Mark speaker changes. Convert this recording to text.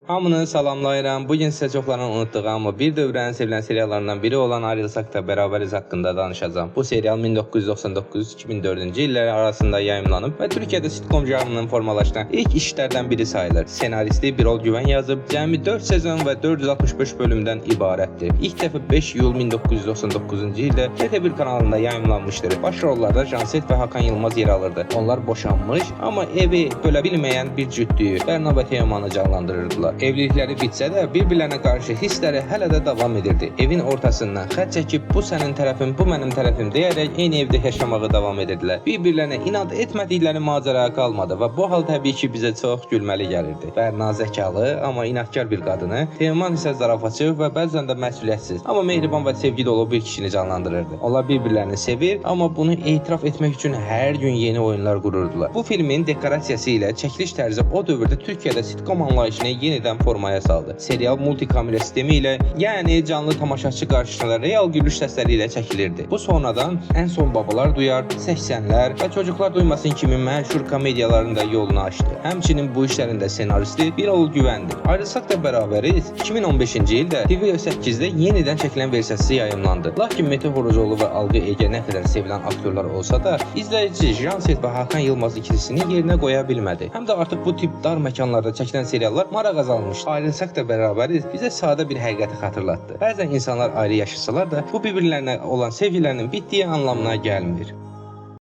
Speaker 1: Hamını salamlayıram. Bugün sizə çoxlarının unutduğu amma bir dövrənin sevilən seriallarından biri olan Ayrılsaq da Bərabəriz haqqında danışacağım. Bu serial 1999-2004-cü illər arasında yayımlanıb və Türkiyədə sitcom janrının formalaşdıran ilk işlərdən biri sayılır. Senaristi Birol Güvən yazıb, cəmi 4 sezon və 465 bölümdən ibarətdir. İlk dəfə 5 iyul 1999-cu ildə TT1 kanalında yayımlanmışdır. Baş rollarda Canset və Hakan Yılmaz yer alırdı. Onlar boşanmış, amma evi bölə bilməyən bir cütlüyü Berna və Teomanı canlandırırdılar. Evlilikləri bitsə də bir-birlərinə qarşı hissləri hələ də davam edirdi. Evin ortasından xətt çəkib bu sənin tərəfin, bu mənim tərəfim deyərək eyni evdə yaşamağa davam edirdilər. Bir-birlərinə inad etmədikləri macəraya qalmadı və bu hal təbii ki bizə çox gülməli gəlirdi. Berna zəkalı, amma inadkar bir qadını, Teoman isə zarafatçı və bəzən də məsuliyyətsiz, amma mehriban və sevgi dolu bir kişini canlandırırdı. Onlar bir-birlərini sevir, amma bunu etiraf etmək üçün hər gün yeni oyunlar qururdular. Bu filmin dekorasiyası ilə çəkiliş tərzi o dövrdə Türkiyədə sitcom anlayışını yenidən formaya saldı. Serial multikamera sistemi ilə, yəni canlı tamaşaçı qarşısında real gülüş səsləri ilə çəkilirdi. Bu sonradan Ən Son Babalar Duyar, 80-lər və Çocuklar Duymasın kimi məşhur komediyaların da yolunu açdı. Həmçinin bu işlərin də senaristi Birol Güvəndir. Ayrılsaq da Bərabəriz 2015-ci ildə TV8-də yenidən çəkilən versiyası yayımlandı. Lakin Mete Horozoğlu və Alqı Ege nə qədər sevilən aktyorlar olsa da, izləyici Canset və Hakan Yılmaz ikilisini yerinə qoya bilmədi. Həm də artıq bu tip dar məkanlarda çəkilən seriallar maraq qazanmışdı. Ayrılsaq da Bərabəriz bizə sadə bir həqiqəti xatırlatdı. Bəzən insanlar ayrı yaşasalar da, bu bir-birlərinə olan sevgilərinin bitdiyi anlamına gəlmir.